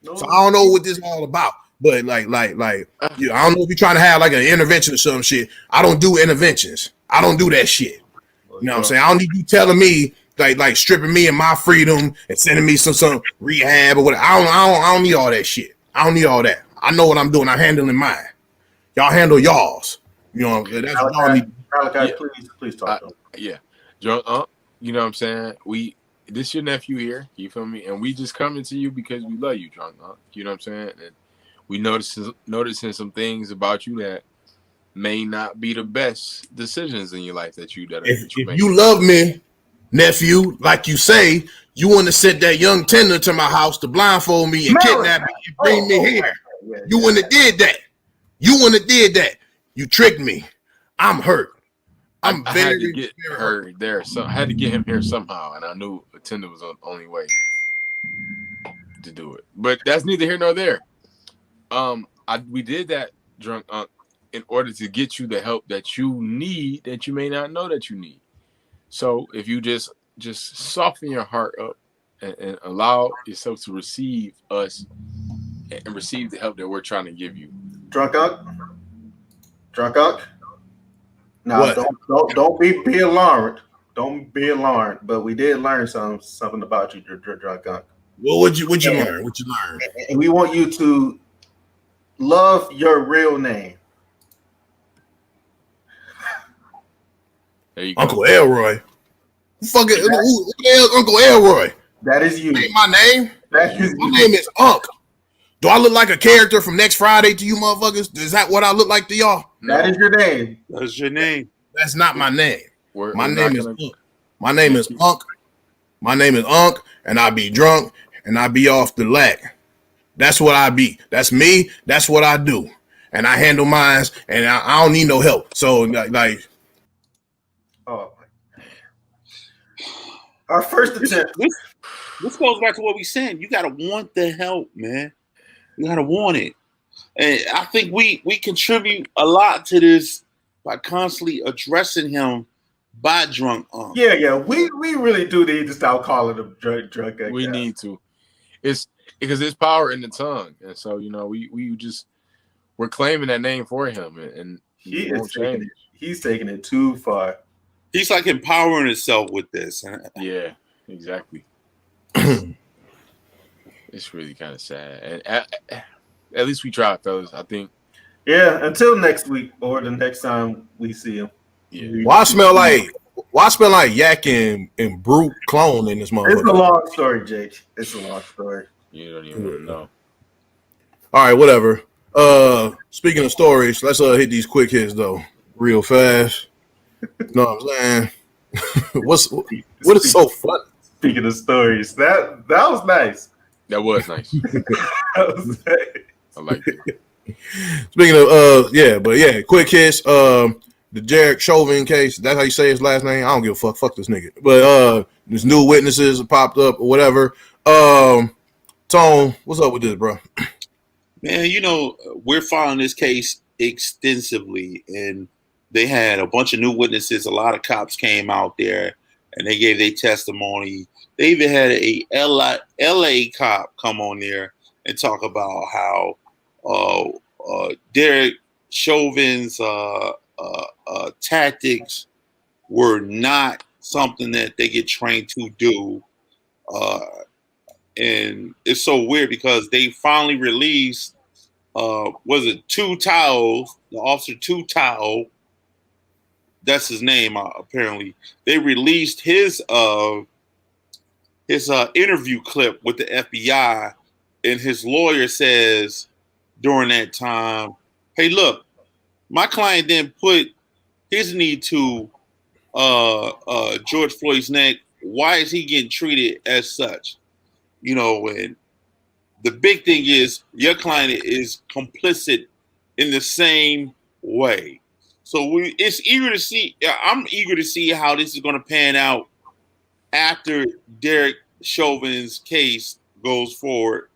No. So I don't know what this is all about. But like, I don't know if you're trying to have like an intervention or some shit. I don't do interventions. I don't do that shit. You know what I'm saying? I don't need you telling me like stripping me of my freedom and sending me some rehab or whatever. I don't need all that shit. I don't need all that. I know what I'm doing. I'm handling mine. Y'all handle y'all's. You know, that's what y'all need. Malachi, please talk to him. Yeah. Drunk you know what I'm saying? This your nephew here, you feel me? And we just coming to you because we love you, Drunk. You know what I'm saying? And we noticing some things about you that may not be the best decisions in your life that you If you love me, nephew, like you say, you want to send that young tender to my house to blindfold me and kidnap me and bring me here. You wouldn't have did that. You tricked me. I'm hurt. I had to get her there. So I had to get him here somehow, and I knew a tender was the only way to do it. But that's neither here nor there. We did that, Drunk, in order to get you the help that you need, that you may not know that you need. So if you just soften your heart up and allow yourself to receive us and receive the help that we're trying to give you. Drunk Unc. Now don't be alarmed. Don't be alarmed. But we did learn something about you, Drunk Unc. Well, what'd you learn? What you learn? And we want you to love your real name. There you go. Uncle ELROY. Who the hell is Uncle ELROY? That is you. Ain't my name. That is my name is Unc. Do I look like a character from Next Friday to you motherfuckers? Is that what I look like to y'all? That is your name. That's your name. That's not my name. My name is Unc. My name is Unc, and I be drunk, and I be off the lack. That's what I be. That's me. That's what I do. And I handle mines, and I don't need no help. So, like... Oh, our first attempt. This goes back to what we said. You got to want the help, man. You got to want it. And I think we contribute a lot to this by constantly addressing him by Drunk Unc. Yeah. We really do need to stop calling him drunk. We need to. It's because there's power in the tongue. And so, we're claiming that name for him, and he won't change. He's taking it too far. He's like empowering himself with this. Yeah, exactly. It's really kind of sad. And at least we tried, fellas, I think. Yeah, until next week or the next time we see him. Yeah. Why smell like yak and brute clone in this motherfucker? It's a long story, Jake. It's a long story. You don't even know. All right, whatever. Speaking of stories, let's hit these quick hits though, real fast. You know what I'm saying? What is so funny? Speaking of stories, that was nice. That was nice. That was nice. I like it. Speaking of quick hits. The Derek Chauvin case. That's how you say his last name. I don't give a fuck. Fuck this nigga. But there's new witnesses popped up or whatever. Tone, what's up with this, bro? Man, we're following this case extensively, and they had a bunch of new witnesses. A lot of cops came out there, and they gave their testimony. They even had a LA cop come on there and talk about how Derek Chauvin's tactics were not something that they get trained to do. And it's so weird because they finally released, Two Towels, the officer Two Towel, that's his name, apparently. They released his interview clip with the FBI, and his lawyer says during that time, hey, look, my client didn't put his knee to George Floyd's neck. Why is he getting treated as such? And the big thing is your client is complicit in the same way. So I'm eager to see how this is going to pan out after Derek Chauvin's case goes forward.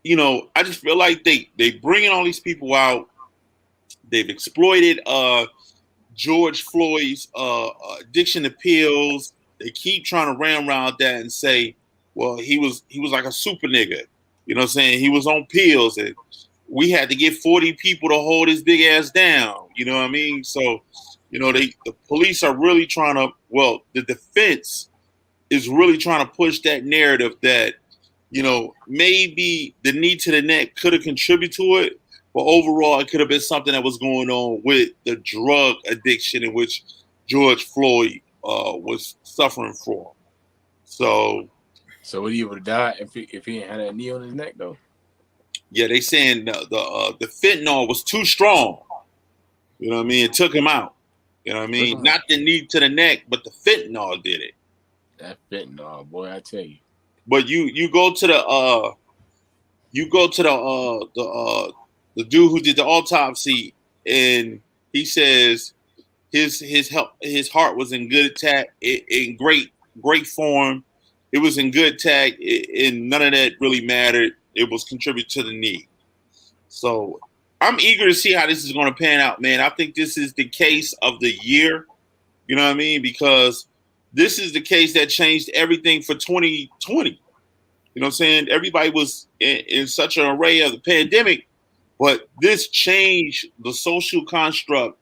I just feel like they bringing all these people out. They've exploited George Floyd's addiction to pills. They keep trying to ramrod that and say, well, he was like a super nigga. You know what I'm saying? He was on pills and we had to get 40 people to hold his big ass down. You know what I mean? So, the police are really trying to, the defense is really trying to push that narrative that, maybe the knee to the neck could have contributed to it, but overall it could have been something that was going on with the drug addiction in which George Floyd was suffering from. So would he would have died if he didn't have that knee on his neck though? Yeah, they saying the fentanyl was too strong. You know what I mean? It took him out. You know what I mean? Not the knee to the neck, but the fentanyl did it. That fentanyl, boy, I tell you. But you go to the the dude who did the autopsy, and he says his heart was in good in great form. It was in good tag, and none of that really mattered. It was contributed to the knee. So I'm eager to see how this is going to pan out, man. I think this is the case of the year. You know what I mean? Because this is the case that changed everything for 2020. You know what I'm saying? Everybody was in such an array of the pandemic, but this changed the social construct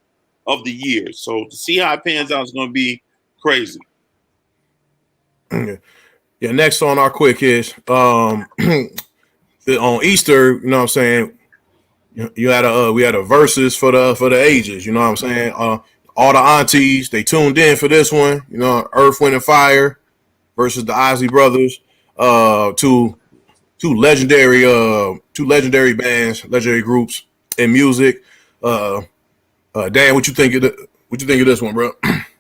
of the year. So to see how it pans out is going to be crazy. Yeah, next on our quick is on Easter, you know what I'm saying? We had a versus for the ages, you know what I'm saying? All the aunties, they tuned in for this one, Earth, Wind, and Fire versus the Isley Brothers, two legendary bands, legendary groups in music. Dan, what you think of this one, bro?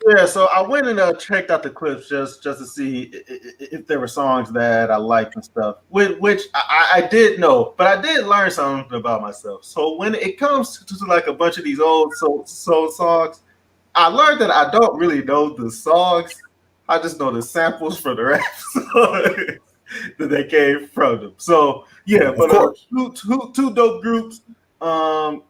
Yeah, so I went and checked out the clips just to see if there were songs that I liked and stuff, which I did know, but I did learn something about myself. So when it comes to like a bunch of these old soul songs, I learned that I don't really know the songs. I just know the samples for the rap songs that they came from them. So yeah, but two dope groups,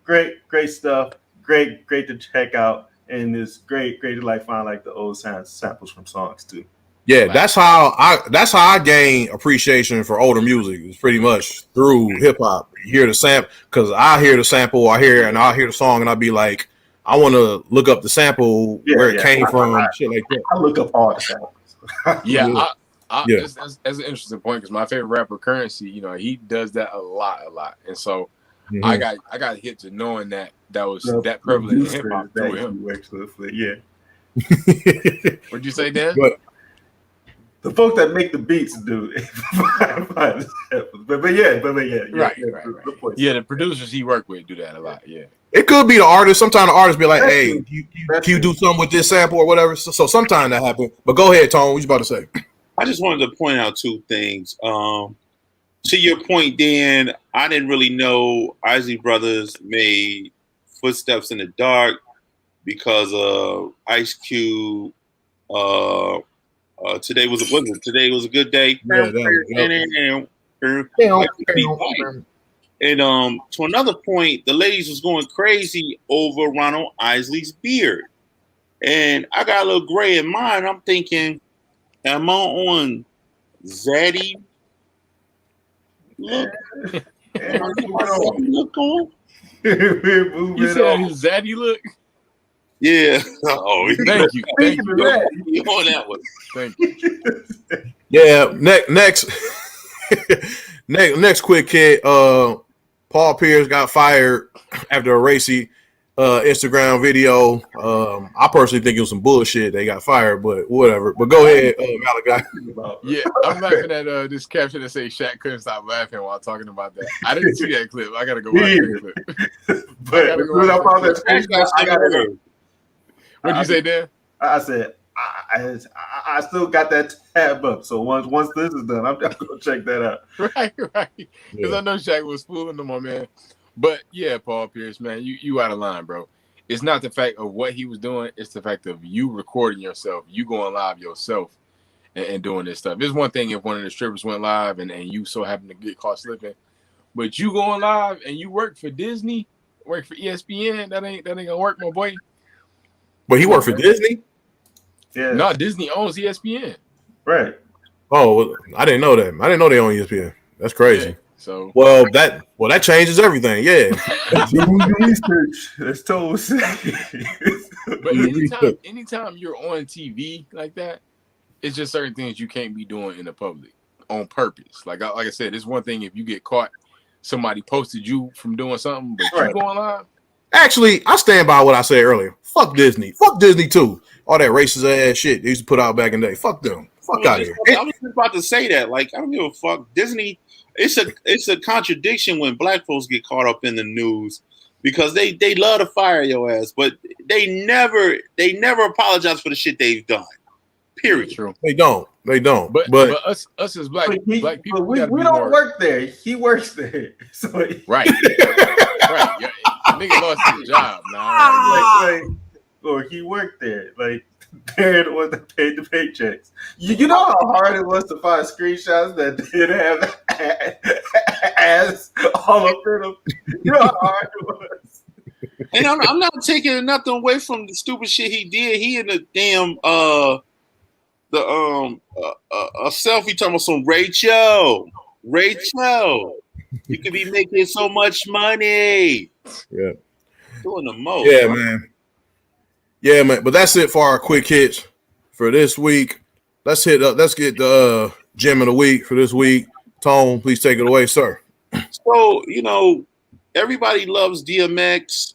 great stuff, great to check out. And it's great to like find like the old samples from songs too. Yeah, that's how I gain appreciation for older music. It's pretty much through hip hop. You hear the sample because I hear the sample, I'll hear the song, and I'll be like, I want to look up the sample where it came from, shit like that. I look up all the samples. That's an interesting point because my favorite rapper, Currency, he does that a lot, and so I got hit to knowing that was that prevalent in hip hop through him. Yeah. What'd you say, Dan? The folk that make the beats do it. but yeah. Right. Yeah, the producers he worked with do that a lot. Yeah. It could be the artist. Sometimes the artist be like, "Hey, can you do something with this sample or whatever?" So sometimes that happens. But go ahead, Tone. What you about to say? I just wanted to point out two things. To your point, Dan, I didn't really know Isley Brothers made Footsteps in the Dark because of Ice Cube. Today was a good day. And to another point, the ladies was going crazy over Ronald Isley's beard. And I got a little gray in mine. I'm thinking, am I on Zaddy? Look. Look on? You said his Zaddy look? Yeah. Oh, thank you. You on that one. Thank you. Yeah. Next quick hit. Paul Pierce got fired after a racy Instagram video. I personally think it was some bullshit. They got fired, but whatever. But go ahead, Malachi. Yeah, I'm laughing at this caption that says Shaq couldn't stop laughing while talking about that. I didn't see that clip. I gotta go watch that clip. What'd you say, Dan? I said I still got that tab up. So once this is done, I'm gonna check that out. Right. Because I know Shaq was fooling them, my man. But yeah, Paul Pierce, man, you out of line, bro. It's not the fact of what he was doing. It's the fact of you recording yourself, you going live yourself and doing this stuff. It's one thing if one of the strippers went live and you so happen to get caught slipping. But you going live and you work for Disney, work for ESPN, that ain't gonna work, my boy. But he worked for Disney? Yeah. No, Disney owns ESPN. Right. Oh, I didn't know that. I didn't know they own ESPN. That's crazy. Yeah, so Well, that changes everything. Yeah. Do your research. That's told. but anytime you're on TV like that, it's just certain things you can't be doing in the public on purpose. Like I said, it's one thing if you get caught, somebody posted you from doing something, but you going live. Actually, I stand by what I said earlier. Fuck Disney. Fuck Disney too. All that racist ass shit they used to put out back in the day. Fuck them. Fuck out of here. I was just about to say that. Like, I don't give a fuck. Disney. It's a contradiction when black folks get caught up in the news because they love to fire your ass, but they never apologize for the shit they've done. Period. True. They don't. But us as black people, we don't work there. He works there. So right. Right. Yeah, nigga lost his job now. Or he worked there. Like they're the ones that paid the paychecks. You know how hard it was to find screenshots that didn't have ass all over them. You know how hard it was. And I'm not taking nothing away from the stupid shit he did. He in the damn a selfie talking about some Rachel. You could be making so much money. Yeah. Doing the most. Yeah, bro. Man. Yeah, man. But that's it for our quick hits for this week. Let's get the gem of the week for this week. Tone, please take it away, sir. So, everybody loves DMX,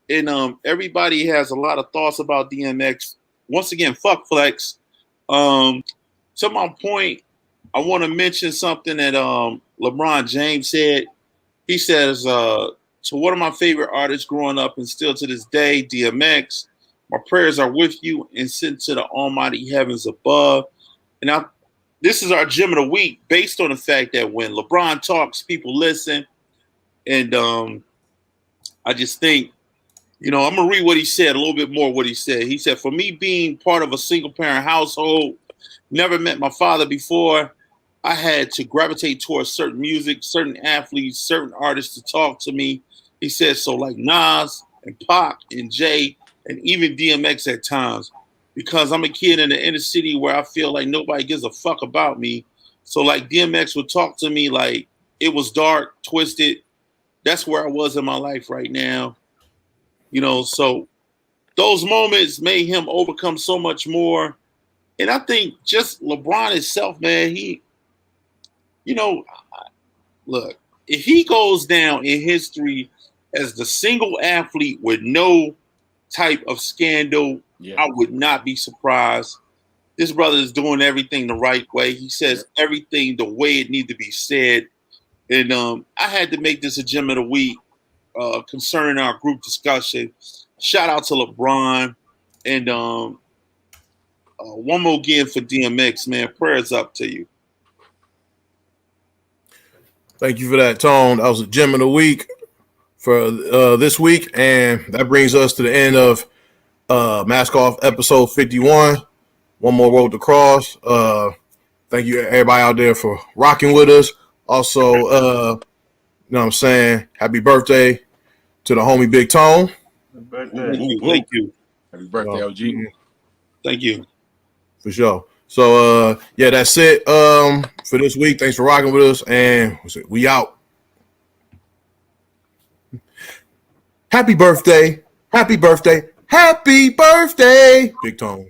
and everybody has a lot of thoughts about DMX. Once again, fuck Flex. To my point, I want to mention something that LeBron James said. He says, to one of my favorite artists growing up and still to this day, DMX, my prayers are with you and sent to the almighty heavens above. And this is our gem of the week based on the fact that when LeBron talks, people listen. And I just think, I'm going to read what he said, a little bit more what he said. He said, for me being part of a single-parent household, never met my father before, I had to gravitate towards certain music, certain athletes, certain artists to talk to me. He said, so like Nas and Pac and Jay and even DMX at times, because I'm a kid in the inner city where I feel like nobody gives a fuck about me. So like DMX would talk to me like it was dark, twisted. That's where I was in my life right now. So those moments made him overcome so much more. And I think just LeBron himself, man, look, if he goes down in history as the single athlete with no type of scandal, I would not be surprised. This brother is doing everything the right way. He says everything the way it needs to be said. And I had to make this a gem of the week concerning our group discussion. Shout out to LeBron. And one more again for DMX, man. Prayers up to you. Thank you for that, Tone. That was a gem of the week for this week. And that brings us to the end of Mask Off episode 51. One more road to cross. Thank you, everybody out there, for rocking with us. Also, you know what I'm saying? Happy birthday to the homie Big Tone. Thank you. Happy birthday, OG. Thank you. For sure. So, that's it for this week. Thanks for rocking with us, and we out. Happy birthday. Happy birthday. Happy birthday, Big Tone.